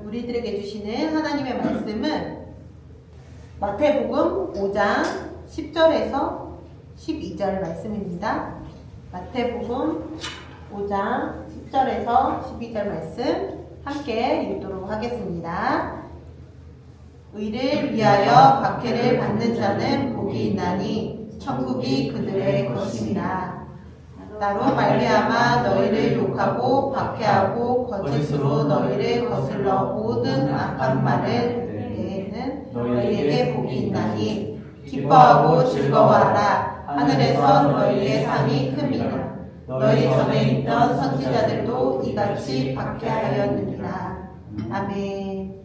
우리들에게 주시는 하나님의 말씀은 마태복음 5장 10절에서 12절 말씀입니다. 마태복음 5장 10절에서 12절 말씀 함께 읽도록 하겠습니다. 의를 위하여 박해를 받는 자는 복이 있나니 천국이 그들의 것입니다. 나로 말미암아 너희를 욕하고 박해하고 거짓으로 너희를 거슬러 모든 악한 말을 내는 너희에게 복이 있나니 기뻐하고 즐거워하라. 하늘에서 너희의 상이 큽니다. 너희 전에 있던 선지자들도 이같이 박해하였느니라. 아멘.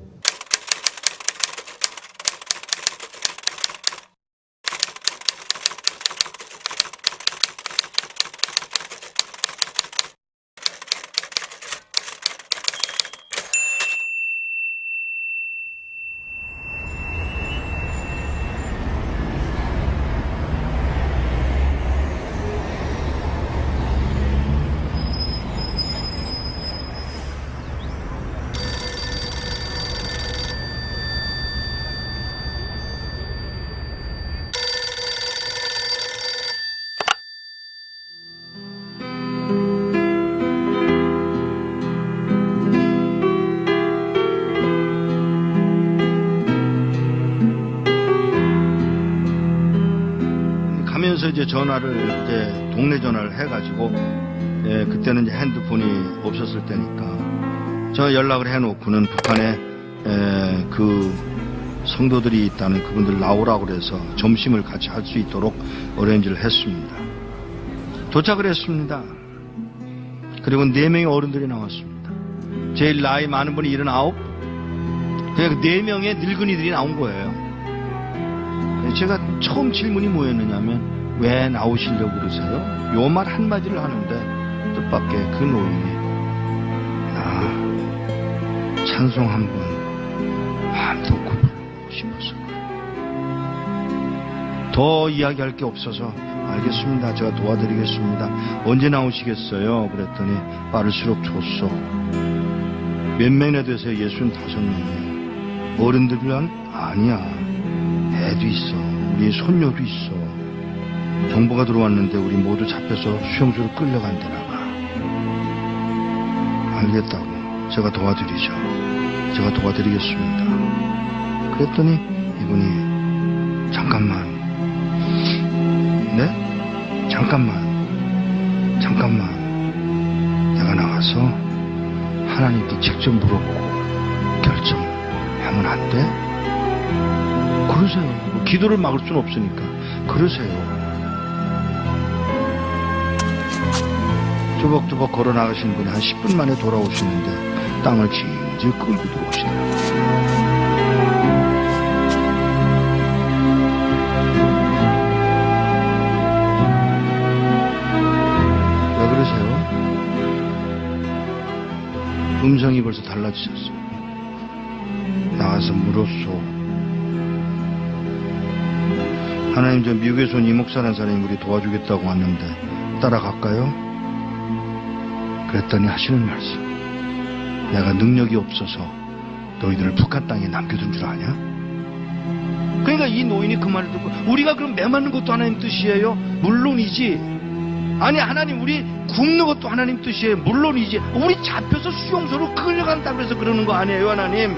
가면서 이제 전화를 이제 동네 전화를 해가지고 그때는 이제 핸드폰이 없었을 때니까 저 연락을 해놓고는 북한에 그 성도들이 있다는 그분들 나오라고 그래서 점심을 같이 할 수 있도록 어레인지를 했습니다. 도착을 했습니다. 그리고 4명의 어른들이 나왔습니다. 제일 나이 많은 분이 79, 그냥 4명의 늙은이들이 나온 거예요. 제가 처음 질문이 뭐였느냐면 왜 나오시려고 그러세요? 요 말 한마디를 하는데 뜻밖의 그 노인이 찬송 한번 마음 놓고 부르고 싶어서 더 이야기할 게 없어서 알겠습니다. 제가 도와드리겠습니다. 언제 나오시겠어요? 그랬더니 빠를수록 좋소. 몇 명이나 되세요? 65명이에요. 어른들은 아니야. 애도 있어. 우리 손녀도 있어. 정보가 들어왔는데 우리 모두 잡혀서 수용소로 끌려간다나 봐. 알겠다고. 제가 도와드리죠. 제가 도와드리겠습니다. 그랬더니 이분이 잠깐만. 네? 잠깐만. 내가 나가서 하나님께 직접 물어보고 결정하면 안 돼? 그러세요. 기도를 막을 수는 없으니까 그러세요. 조벅조벅 걸어 나가시는 분이 한 10분 만에 돌아오시는데 땅을 질질 끌고 들어오시더라고요. 왜 그러세요? 음성이 벌써 달라지셨어요. 나가서 물었소. 하나님, 저 미국에서 온 이목사라는 사람이 우리 도와주겠다고 왔는데 따라갈까요? 그랬더니 하시는 말씀, 내가 능력이 없어서 너희들을 북한 땅에 남겨둔 줄 아냐? 그러니까 이 노인이 그 말을 듣고 우리가 그럼 매맞는 것도 하나님 뜻이에요? 물론이지. 아니, 하나님, 우리 굶는 것도 하나님 뜻이에요? 물론이지. 우리 잡혀서 수용소로 끌려간다고 해서 그러는 거 아니에요, 하나님?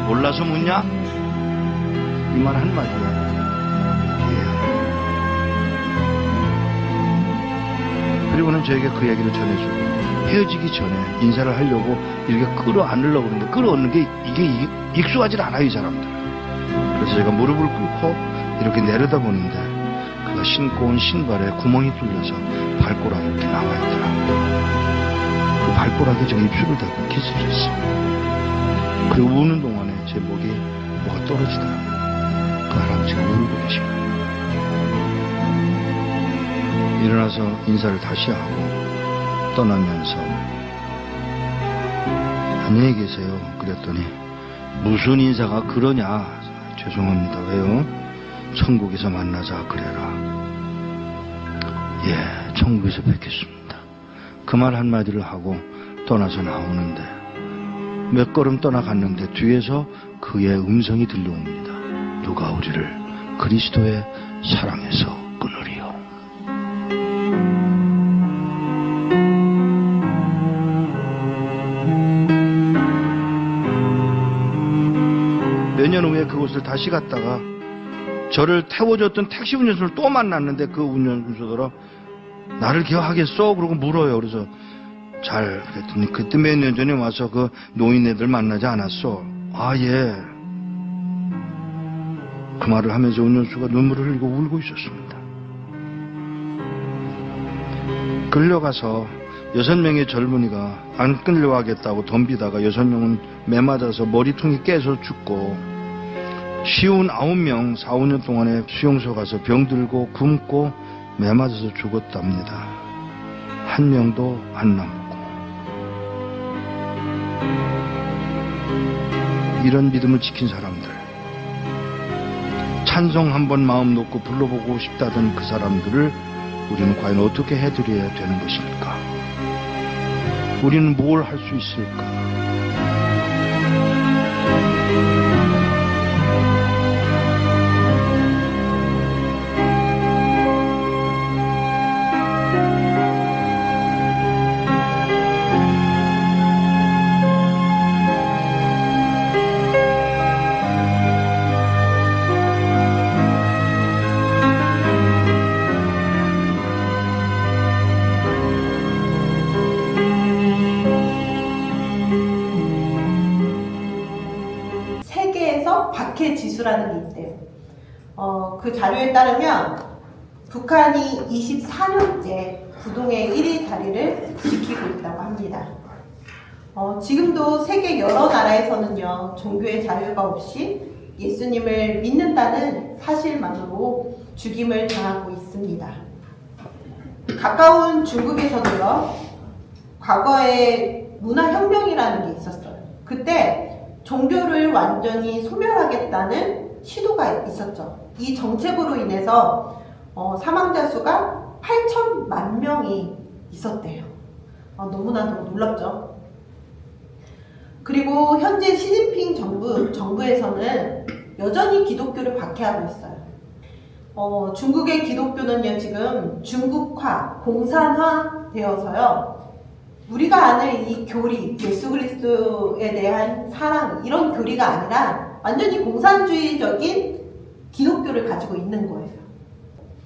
몰라서 묻냐? 이 말 한마디야. 그리고는 저에게 그 얘기를 전해주고 헤어지기 전에 인사를 하려고 이렇게 끌어안으려고 그러는데 끌어안는 게 이게 익숙하지 않아요, 이 사람들. 그래서 제가 무릎을 꿇고 이렇게 내려다보는데 그가 신고 온 신발에 구멍이 뚫려서 발가락이 이렇게 나와 있더라고요. 그 발가락에 제가 입술을 대고 키스를 했어요. 그리고 우는 동안에 제 목에 뭐가 떨어지더라고요. 그 할아버지가 울고 계신 거예요. 일어나서 인사를 다시 하고 떠나면서 안녕히 계세요. 그랬더니 무슨 인사가 그러냐. 죄송합니다. 왜요? 천국에서 만나자 그래라. 예, 천국에서 뵙겠습니다. 그 말 한마디를 하고 떠나서 나오는데 몇 걸음 떠나갔는데 뒤에서 그의 음성이 들려옵니다. 누가 우리를 그리스도의 사랑에서 끊으리요. 몇 년 후에 그곳을 다시 갔다가 저를 태워줬던 택시 운전수를 또 만났는데 그 운전수더러 나를 기억하겠어? 그러고 물어요. 그래서 잘 그랬더니 그때 몇 년 전에 와서 그 노인네들 만나지 않았어? 아, 예. 그 말을 하면서 운전수가 눈물을 흘리고 울고 있었습니다. 끌려가서 6명의 젊은이가 안 끌려가겠다고 덤비다가 6명은 매 맞아서 머리통이 깨서 죽고 쉬운 9명 4, 5년 동안에 수용소 가서 병들고 굶고 매 맞아서 죽었답니다. 한 명도 안 남고. 이런 믿음을 지킨 사람들, 찬송 한번 마음 놓고 불러보고 싶다던 그 사람들을 우리는 과연 어떻게 해드려야 되는 것입니까? 우리는 뭘 할 수 있을까? 박해 지수라는 게 있대요. 그 자료에 따르면 북한이 24년째 부동의 1위 자리를 지키고 있다고 합니다. 지금도 세계 여러 나라에서는요, 종교의 자유가 없이 예수님을 믿는다는 사실만으로 죽임을 당하고 있습니다. 가까운 중국에서도요, 과거에 문화혁명이라는 게 있었어요. 그때 종교를 완전히 소멸하겠다는 시도가 있었죠. 이 정책으로 인해서 사망자 수가 8천만 명이 있었대요. 너무나도 놀랍죠. 그리고 현재 시진핑 정부에서는 여전히 기독교를 박해하고 있어요. 중국의 기독교는요, 지금 중국화, 공산화 되어서요, 우리가 아는 이 교리, 예수 그리스도에 대한 사랑, 이런 교리가 아니라 완전히 공산주의적인 기독교를 가지고 있는 거예요.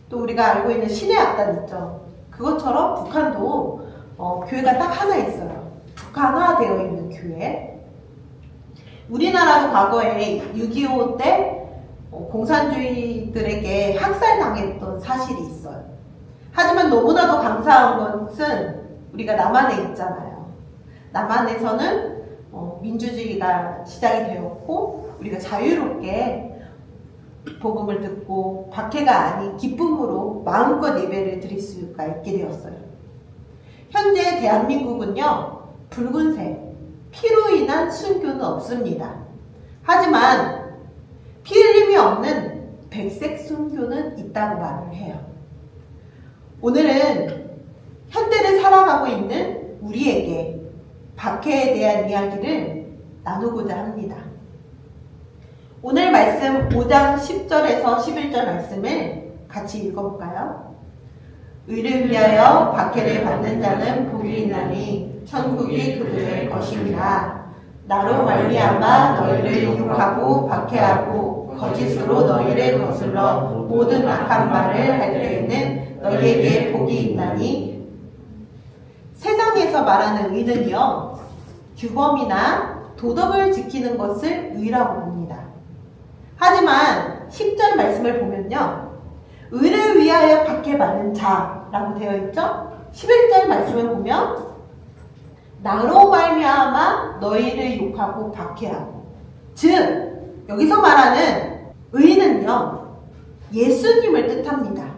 또 우리가 알고 있는 신의 악단 있죠. 그것처럼 북한도 교회가 딱 하나 있어요. 북한화되어 있는 교회. 우리나라도 과거에 6.25 때 공산주의들에게 학살당했던 사실이 있어요. 하지만 너무나도 감사한 것은 우리가 남한에 있잖아요. 남한에서는 민주주의가 시작이 되었고 우리가 자유롭게 복음을 듣고 박해가 아닌 기쁨으로 마음껏 예배를 드릴 수가 있게 되었어요. 현재 대한민국은요, 붉은색, 피로 인한 순교는 없습니다. 하지만 피 흘림이 없는 백색 순교는 있다고 말을 해요. 오늘은 현대를 살아가고 있는 우리에게 박해에 대한 이야기를 나누고자 합니다. 오늘 말씀 5장 10절에서 11절 말씀을 같이 읽어볼까요? 의를 위하여 박해를 받는 자는 복이 있나니 천국이 그들의 것입니다. 나로 말미암아 너희를 유혹하고 박해하고 거짓으로 너희를 거슬러 모든 악한 말을 할 때에는 너희에게 복이 있나니. 세상에서 말하는 의는요, 규범이나 도덕을 지키는 것을 의라고 봅니다. 하지만 10절 말씀을 보면요, 의를 위하여 박해받는 자라고 되어 있죠. 11절 말씀을 보면 나로 말미암아 너희를 욕하고 박해하고, 즉 여기서 말하는 의는요, 예수님을 뜻합니다.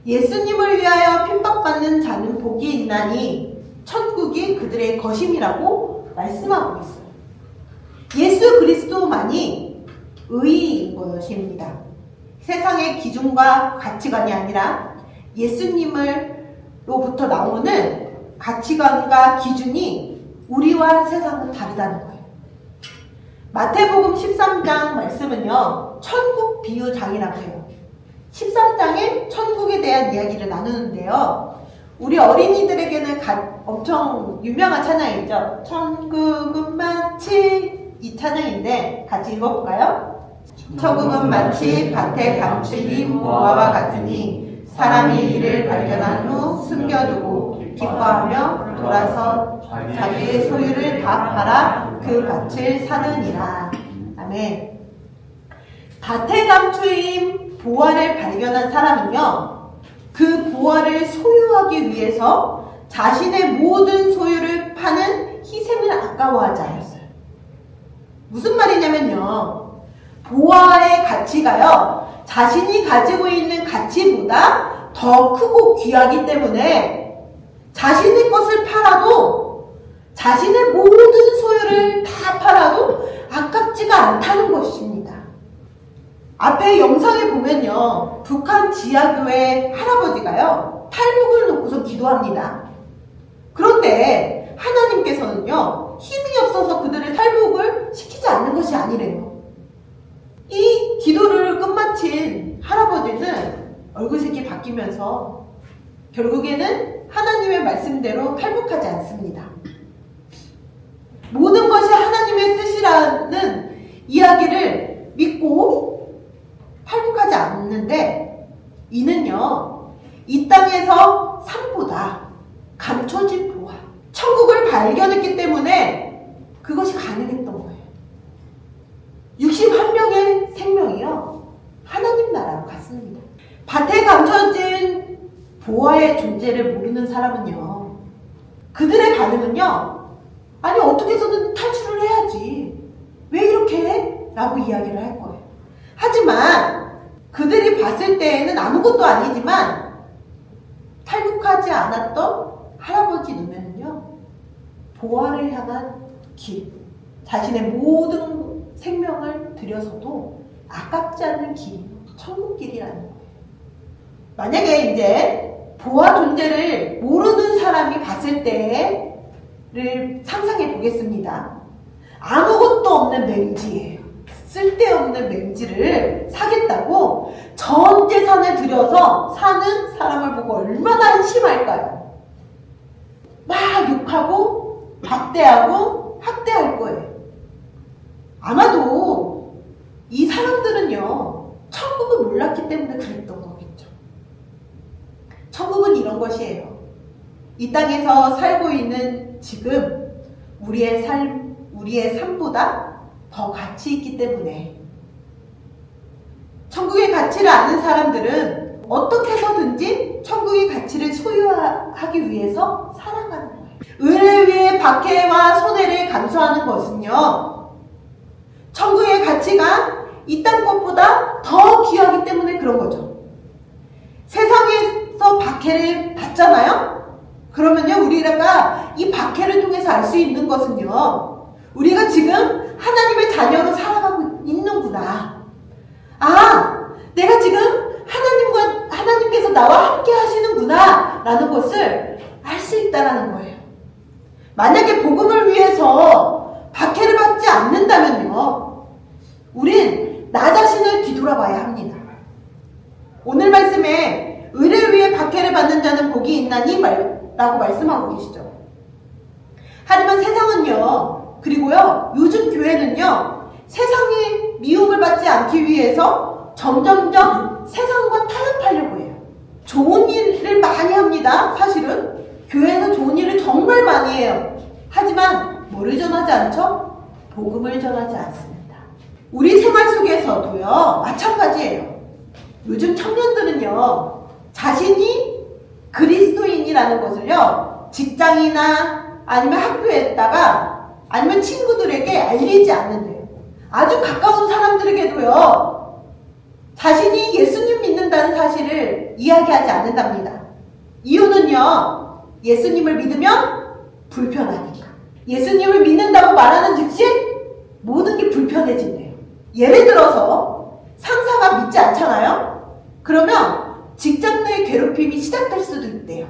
예수님을 위하여 핍박받는 자는 복이 있나니 천국이 그들의 것임이라고 말씀하고 있어요. 예수 그리스도만이 의인 것입니다. 세상의 기준과 가치관이 아니라 예수님으로부터 나오는 가치관과 기준이 우리와 세상은 다르다는 거예요. 마태복음 13장 말씀은요, 천국 비유장이라고 해요. 13장에 천국에 대한 이야기를 나누는데요. 우리 어린이들에게는 엄청 유명한 찬양이죠. 천국은 마치, 이 찬양인데 같이 읽어볼까요? 천국은 마치 밭에 감추인 보화와 같으니 사람이 이를 발견한 후 숨겨두고 기뻐하며 돌아서 자기의 소유를 다 팔아 그 밭을 사느니라. 아멘. 밭에 감추인 보화를 발견한 사람은요, 그 보화를 소유하기 위해서 자신의 모든 소유를 파는 희생을 아까워하지 않았어요. 무슨 말이냐면요, 보화의 가치가요, 자신이 가지고 있는 가치보다 더 크고 귀하기 때문에 자신의 것을 팔아도, 자신의 모든 소유를 다 팔아도 아깝지가 않다는 것입니다. 앞에 영상에 보면요, 북한 지하교회 할아버지가요, 탈북을 놓고서 기도합니다. 그런데 하나님께서는요, 힘이 없어서 그들을 탈북을 시키지 않는 것이 아니래요. 이 기도를 끝마친 할아버지는 얼굴색이 바뀌면서 결국에는 하나님의 말씀대로 탈북하지 않습니다. 모든 것이 하나님의 뜻이라는 이야기를 믿고 탈북하지 않는데, 이는요, 이 땅에서 삶보다 감춰진 보화, 천국을 발견했기 때문에 그것이 가능했던 거예요. 61명의 생명이요, 하나님 나라로 갔습니다. 밭에 감춰진 보화의 존재를 모르는 사람은요, 그들의 반응은요, 아니 어떻게 해서든 탈출을 해야지, 왜 이렇게 해? 라고 이야기를 할 거예요. 하지만 그들이 봤을 때에는 아무것도 아니지만 탈북하지 않았던 할아버지 눈에는요, 보화를 향한 길, 자신의 모든 생명을 들여서도 아깝지 않은 길이 천국길이라는 거예요. 만약에 이제 보화 존재를 모르는 사람이 봤을 때를 상상해 보겠습니다. 아무것도 없는 맹지예요. 쓸데없는 맹지를 사겠다고 전 재산을 들여서 사는 사람을 보고 얼마나 한심할까요? 막 욕하고 박대하고 학대할 거예요. 아마도 이 사람들은요, 천국을 몰랐기 때문에 그랬던 거겠죠. 천국은 이런 것이에요. 이 땅에서 살고 있는 지금 우리의 삶보다 더 가치 있기 때문에, 천국의 가치를 아는 사람들은 어떻게 해서든지 천국의 가치를 소유하기 위해서 살아가는 거예요. 의를 위해 박해와 손해를 감수하는 것은요, 천국의 가치가 이 땅 것보다 더 귀하기 때문에 그런 거죠. 세상에서 박해를 받잖아요? 그러면요, 우리가 이 박해를 통해서 알 수 있는 것은요, 우리가 지금 하나님의 자녀로 살아가고 있는구나. 아, 내가 지금 하나님께서 나와 함께 하시는구나 라는 것을 알 수 있다는 거예요. 만약에 복음을 위해서 박해를 받지 않는다면요, 우린 나 자신을 뒤돌아봐야 합니다. 오늘 말씀에 의를 위해 박해를 받는 자는 복이 있나니 라고 말씀하고 계시죠. 하지만 세상은요, 그리고요, 요즘 교회는요, 세상의 미움을 받지 않기 위해서 점점점 세상과 타협하려고 해요. 좋은 일을 많이 합니다. 사실은 교회에서 좋은 일을 정말 많이 해요. 하지만 뭐를 전하지 않죠? 복음을 전하지 않습니다. 우리 생활 속에서도요, 마찬가지예요. 요즘 청년들은요, 자신이 그리스도인이라는 것을요, 직장이나 아니면 학교에다가 아니면 친구들에게 알리지 않는데요. 아주 가까운 사람들에게도요, 자신이 예수님 믿는다는 사실을 이야기하지 않는답니다. 이유는요, 예수님을 믿으면 불편하니까. 예수님을 믿는다고 말하는 즉시 모든 게 불편해진대요. 예를 들어서 상사가 믿지 않잖아요? 그러면 직장 내 괴롭힘이 시작될 수도 있대요.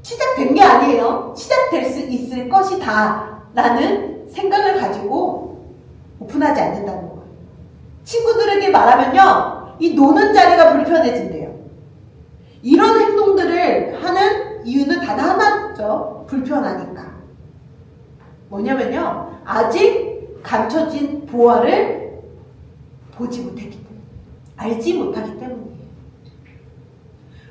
시작된 게 아니에요. 시작될 수 있을 것이다 라는 생각을 가지고 오픈하지 않는다는 거예요. 친구들에게 말하면요, 이 노는 자리가 불편해진대요. 이런 행동들을 하는 이유는 단 하나죠. 불편하니까. 뭐냐면요, 아직 감춰진 보화를 보지 못했기 때문에, 알지 못하기 때문이에요.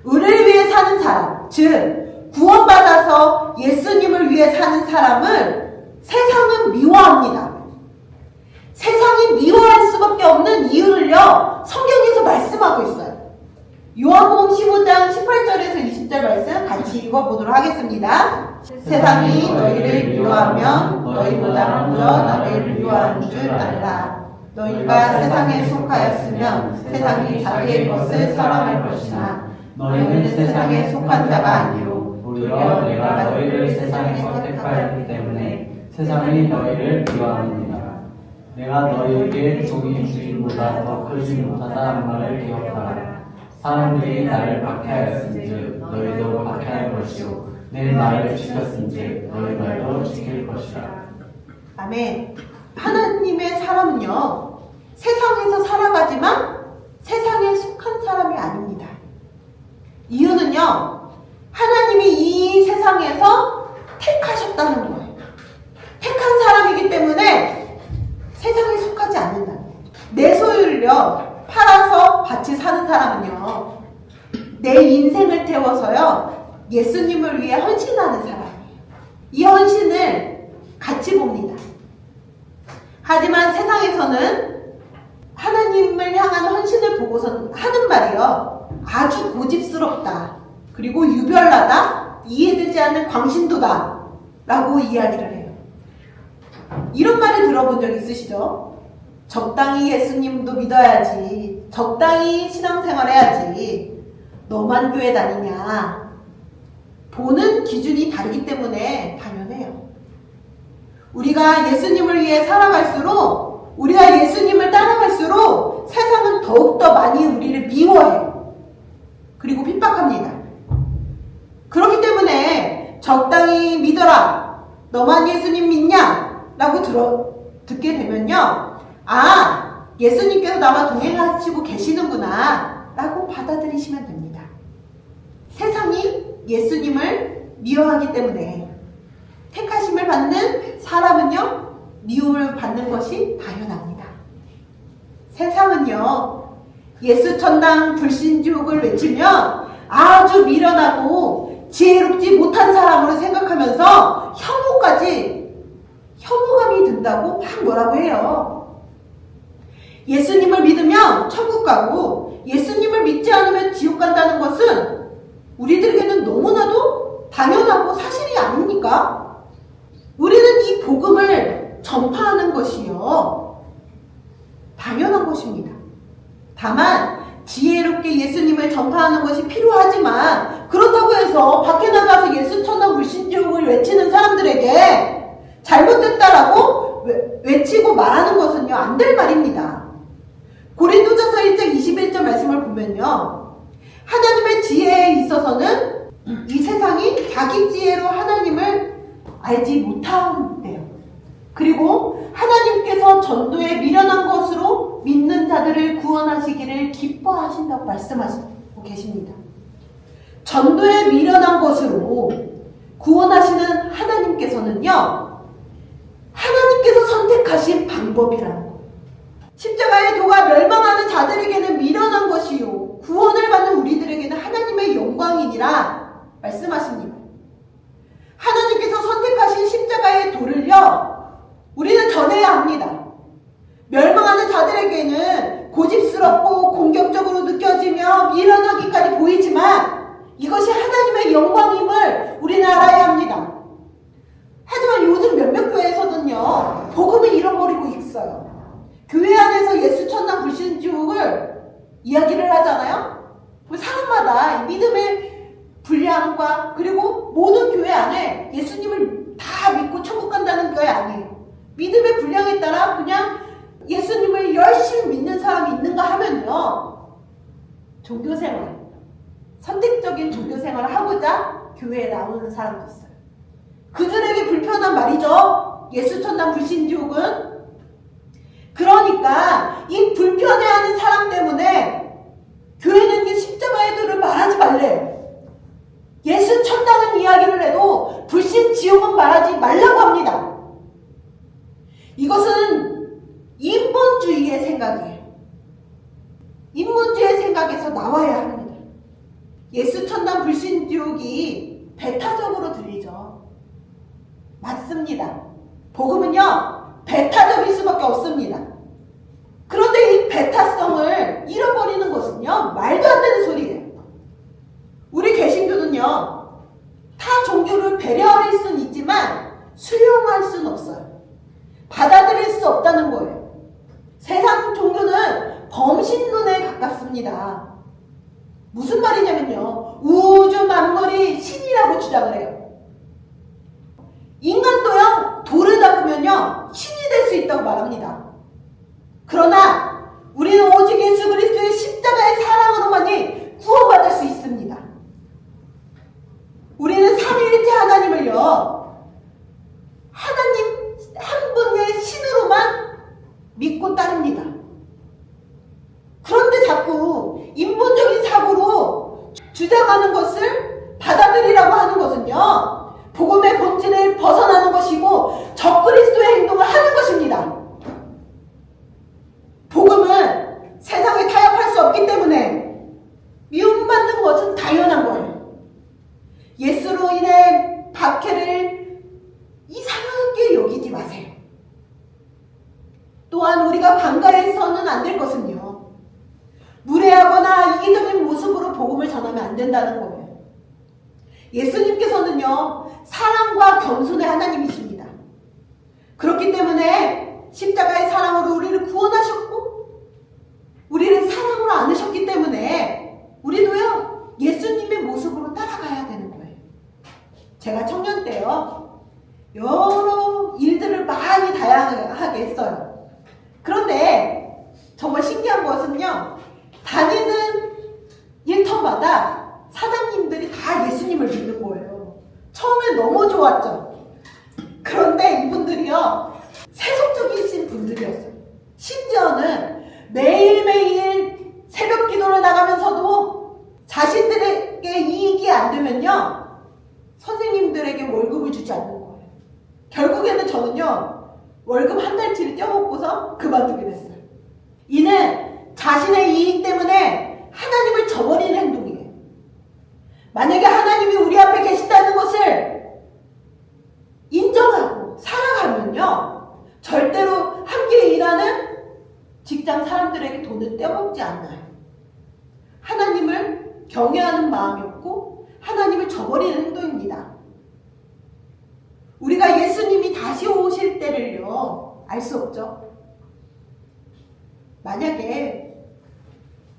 의를 위해 사는 사람, 즉 구원받아서 예수님을 위해 사는 사람을 세상은 미워합니다. 세상이 미워할 수밖에 없는 이유를요, 성경에서 말씀하고 있어요. 요한복음 15장 18절에서 20절 말씀 같이 읽어보도록 하겠습니다. 세상이 너희를 미워하면 너희보다 먼저 나를 미워하는 줄 알라. 너희가 세상에 속하였으면 세상이 자기의 것을 사랑할 것이나 너희는 세상에 속한 자가 아니요 오히려 내가 너희를 세상에서 택하였기 때문에 세상이 너희를 미워하느니라. 내가 너희에게 종이 주인보다 더 크지 못하다는 말을 기억하라. 사람들이 나를 박해하였은즉 너희도 박해할 것이요 내 말을 지켰은즉 너희 말도 지킬 것이라. 아멘. 하나님의 사람은요, 세상에서 살아가지만 세상에 속한 사람이 아닙니다. 이유는요, 하나님이 이 세상에서 택하셨다는 거예요. 택한 사람이기 때문에 세상에 속하지 않는다. 내 소유를요, 팔아서 같이 사는 사람은요, 내 인생을 태워서요, 예수님을 위해 헌신하는 사람이에요. 이 헌신을 같이 봅니다. 하지만 세상에서는 하나님을 향한 헌신을 보고서는 하는 말이요, 아주 고집스럽다, 그리고 유별나다, 이해되지 않는 광신도다 라고 이야기를 해요. 이런 말을 들어본 적 있으시죠? 적당히 예수님도 믿어야지, 적당히 신앙생활 해야지, 너만 교회 다니냐. 보는 기준이 다르기 때문에 당연해요. 우리가 예수님을 위해 살아갈수록, 우리가 예수님을 따라갈수록 세상은 더욱더 많이 우리를 미워해요. 그리고 핍박합니다. 그렇기 때문에 적당히 믿어라, 너만 예수님 믿냐? 라고 듣게 되면요, 아, 예수님께서 나와 동행하시고 계시는구나 라고 받아들이시면 됩니다. 세상이 예수님을 미워하기 때문에 택하심을 받는 사람은요, 미움을 받는 것이 당연합니다. 세상은요, 예수 천당 불신주옥을 외치며 아주 미련하고 지혜롭지 못한 사람으로 생각하면서 혐오감이 든다고 막 뭐라고 해요. 예수님을 믿으면 천국 가고 예수님을 믿지 않으면 지옥 간다는 것은 우리들에게는 너무나도 당연하고 사실이 아닙니까? 우리는 이 복음을 전파하는 것이요, 당연한 것입니다. 다만 지혜롭게 예수님을 전파하는 것이 필요하지만, 그렇다고 해서 밖에 나가서 예수 천당 불신주옥을 외치는 사람들에게 잘못됐다라고 외치고 말하는 것은요, 안 될 말입니다. 고린도전서 1장 21절 말씀을 보면요, 하나님의 지혜에 있어서는 이 세상이 자기 지혜로 하나님을 알지 못한대요. 그리고 하나님께서 전도에 미련한 것으로 믿는 자들을 구원하시기를 기뻐하신다고 말씀하시고 계십니다. 전도에 미련한 것으로 구원하시는 하나님께서는요, 하나님께서 선택하신 방법이라는 거예요. 십자가의 도가 멸망하는 자들에게는 미련한 것이요, 구원을 받는 우리들에게는 하나님의 영광이니라 말씀하십니다. 하나님께서 선택하신 십자가의 도를요, 우리는 전해야 합니다. 멸망하는 자들에게는 고집스럽고 공격적으로 느껴지며 미련하기까지 보이지만 이것이 하나님의 영광임을 우리는 알아야 합니다. 하지만 요즘 몇몇 교회에서는요, 복음을 잃어버리고 있어요. 교회 안에서 예수 천당 불신주옥을 이야기를 하잖아요. 사람마다 믿음의 분량과, 그리고 모든 교회 안에 예수님을 다 믿고 천국 간다는 교회 아니에요. 믿음의 분량에 따라 그냥 예수님을 열심히 믿는 사람이 있는가 하면요, 종교생활, 선택적인 종교생활을 하고자 교회에 나오는 사람도 있어요. 그들에게 불편한 말이죠. 예수천당 불신지옥은. 그러니까 이 불편해하는 사람 때문에 교회는 이 십자가의 도를 말하지 말래요. 예수천당은 이야기를 해도 불신지옥은 말하지 말라고 합니다. 이것은 인본주의의 생각이에요. 인본주의의 생각에서 나와야 합니다. 예수천당 불신지옥이 배타적으로 들리죠. 맞습니다. 복음은요, 배타적일 수밖에 없습니다. 그런데 이 배타성을 잃어버리는 것은요, 말도 안 되는 소리예요. 우리 개신교는요, 타 종교를 배려할 수는 있지만 수용할 수는 없어요. 받아들일 수 없다는 거예요. 세상 종교는 범신론에 가깝습니다. 무슨 말이냐면요, 우주 만물이 신이라고 주장을 해요. 인간도요, 돌을 닦으면요, 신이 될 수 있다고 말합니다. 그러나 우리는 오직 예수 그리스도의 십자가의 사랑으로만이 구원받을 수 있습니다. 우리는 삼위일체 하나님을요, 하나님 한 분의 신으로만 믿고 따릅니다. 그런데 자꾸 인본적인 사고로 주장하는 것을 받아들이라고 하는 것은요, 복음의 본질을 벗어나는 것이고 적그리스도의 행동을 하는 것입니다. 복음은 세상에 타협할 수 없기 때문에 미움받는 것은 당연한 거예요. 예수로 인해 박해를 이상하게 여기지 마세요. 또한 우리가 반가해서는 안 될 것은요, 무례하거나 이기적인 모습으로 복음을 전하면 안 된다는 거예요. 예수님께서는요, 사랑과 겸손의 하나님이십니다. 그렇기 때문에 십자가의 사랑으로 우리를 구원하셨고, 우리를 사랑으로 안으셨기 때문에 우리도요, 예수님의 모습으로 따라가야 되는 거예요. 제가 청년 때요, 여러 일들을 많이 다양하게 했어요. 그런데 정말 신기한 것은요, 다니는 일터마다 사장님들이 다 예수님을 믿는 거예요. 처음에 너무 좋았죠. 그런데 이분들이요, 세속적이신 분들이었어요. 심지어는 매일매일 새벽 기도를 나가면서도 자신들에게 이익이 안 되면요, 선생님들에게 월급을 주지 않는 거예요. 결국에는 저는요, 월급 한 달치를 떼어먹고서 그만두게 됐어요. 이는 자신의 이익 때문에 하나님을 저버리는 행동이에요. 만약에 하나님이 우리 앞에 계신다는 것을 인정하고 살아가면요, 절대로 함께 일하는 직장 사람들에게 돈을 떼어먹지 않아요. 하나님을 경외하는 마음이었고 하나님을 저버리는 행동입니다. 우리가 예수님이 다시 오실 때를요, 알 수 없죠. 만약에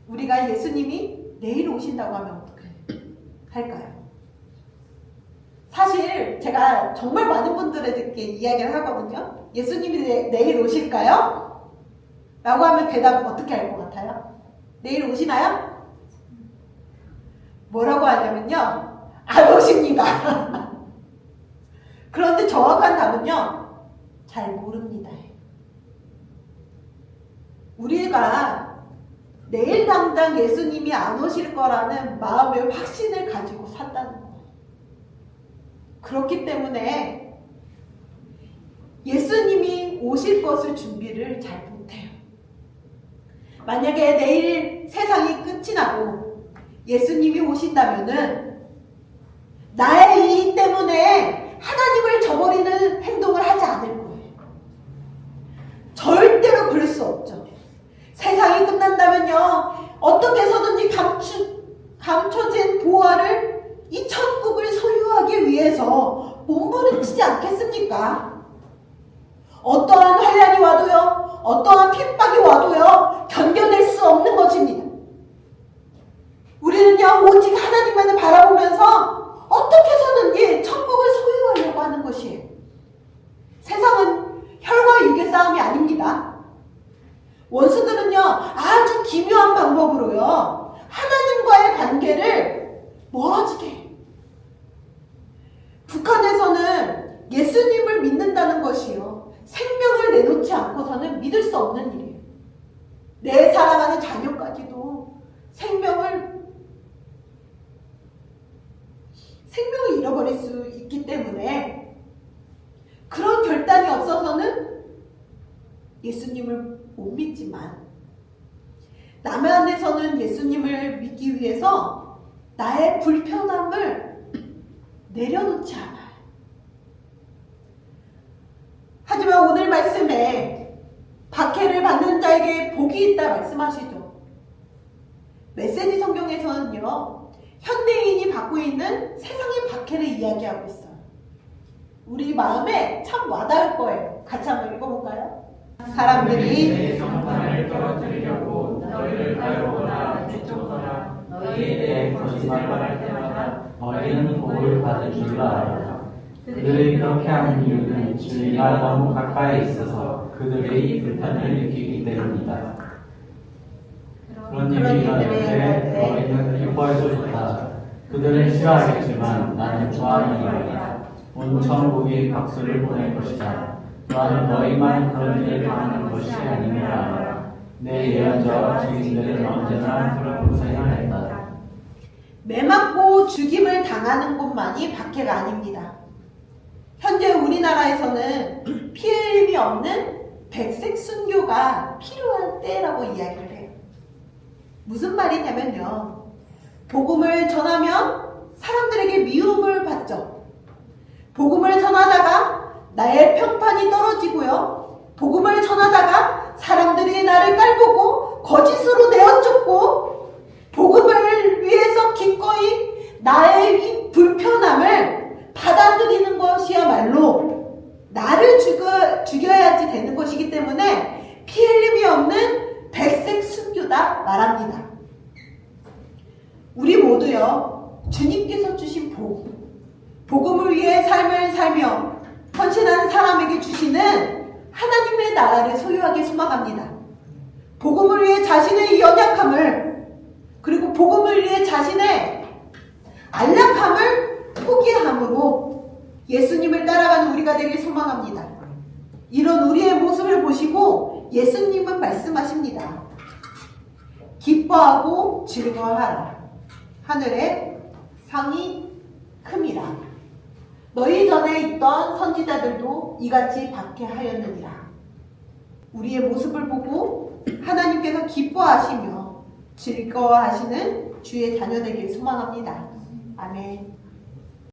우리가 예수님이 내일 오신다고 하면 어떻게 할까요? 사실 제가 정말 많은 분들에게 이야기를 하거든요. 예수님이 내일 오실까요? 라고 하면 대답 어떻게 할 것 같아요? 내일 오시나요? 뭐라고 하냐면요, 안 오십니다. 그런데 정확한 답은요, 잘 모릅니다. 우리가 내일 당장 예수님이 안 오실 거라는 마음의 확신을 가지고 산다는 거예요. 그렇기 때문에 예수님이 오실 것을 준비를 잘 못해요. 만약에 내일 세상이 끝이 나고 예수님이 오신다면은 나의 이익 때문에 하나님을 저버리는 행동을 하지 않을 거예요. 절대로 그럴 수 없죠. 세상이 끝난다면요, 어떻게 해서든지 감춰진 보화를, 이 천국을 소유하기 위해서 몸부림치지 않겠습니까? 어떠한 환난이 와도요, 어떠한 핍박이 와도요, 견뎌낼 수 없는 것입니다. 우리는요, 오직 하나님만을 바라보면서 어떻게 해서든지 천국을 소유하려고 하는 것이에요. 세상은 혈과 육의 싸움이 아닙니다. 원수들은요, 아주 기묘한 방법으로요, 하나님과의 관계를 멀어지게 해요. 북한에서는 예수님을 믿는다는 것이요. 생명을 내놓지 않고서는 믿을 수 없는 일이에요. 내 사랑하는 자녀까지도 생명을 잃어버릴 수 있기 때문에 그런 결단이 없어서는 예수님을 못 믿지만 남의 안에서는 예수님을 믿기 위해서 나의 불편함을 내려놓지 않아요. 하지만 오늘 말씀에 박해를 받는 자에게 복이 있다 말씀하시죠. 메시지 성경에서는요, 현대인이 받고 있는 세상의 박해를 이야기하고 있어요. 우리 마음에 참 와닿을 거예요. 같이 한번 읽어볼까요? 사람들이 내 정탐을 떨어뜨리려고 너희를 가려거나 쫓거나 너희에 대해 거짓말을 할 때마다 너희는 복을 받을 줄 알아라. 그들이 그렇게 하는 이유는 진리가 너무 가까이 있어서 그들의 불편을 느끼기 때문이다. 그런 일이 일어날 때 너희는 기뻐해도 좋다. 그들은 싫어하겠지만 나는 좋아하니라. 온 천국이 박수를 보낼 것이다. 또한 너희만 그런 일을 당하는 것이 아님을 알아라. 내 예언자와 증인들은 언제나 그런 고생을 했다. 매맞고 죽임을 당하는 것만이 박해가 아닙니다. 현재 우리나라에서는 피 흘림이 없는 백색 순교가 필요한 때라고 이야기를 해요. 무슨 말이냐면요, 복음을 전하면 사람들에게 미움을 받죠. 복음을 전하다가 나의 평판이 떨어지고요, 복음을 전하다가 사람들이 나를 깔보고 거짓으로 내어쫓고, 복음을 위해서 기꺼이 나의 이 불편함을 받아들이는 것이야말로 나를 죽여야지 되는 것이기 때문에 피 흘림이 없는 백색 순교다 말합니다. 우리 모두요, 주님께서 주신 복음을 위해 삶을 살며 헌신하는 사람에게 주시는 하나님의 나라를 소유하게 소망합니다. 복음을 위해 자신의 연약함을, 그리고 복음을 위해 자신의 안락함을 포기함으로 예수님을 따라가는 우리가 되길 소망합니다. 이런 우리의 모습을 보시고 예수님은 말씀하십니다. 기뻐하고 즐거워하라. 하늘의 상이 큼이라. 너희 전에 있던 선지자들도 이같이 박해하였느니라. 우리의 모습을 보고 하나님께서 기뻐하시며 즐거워하시는 주의 자녀 되길 소망합니다. 아멘.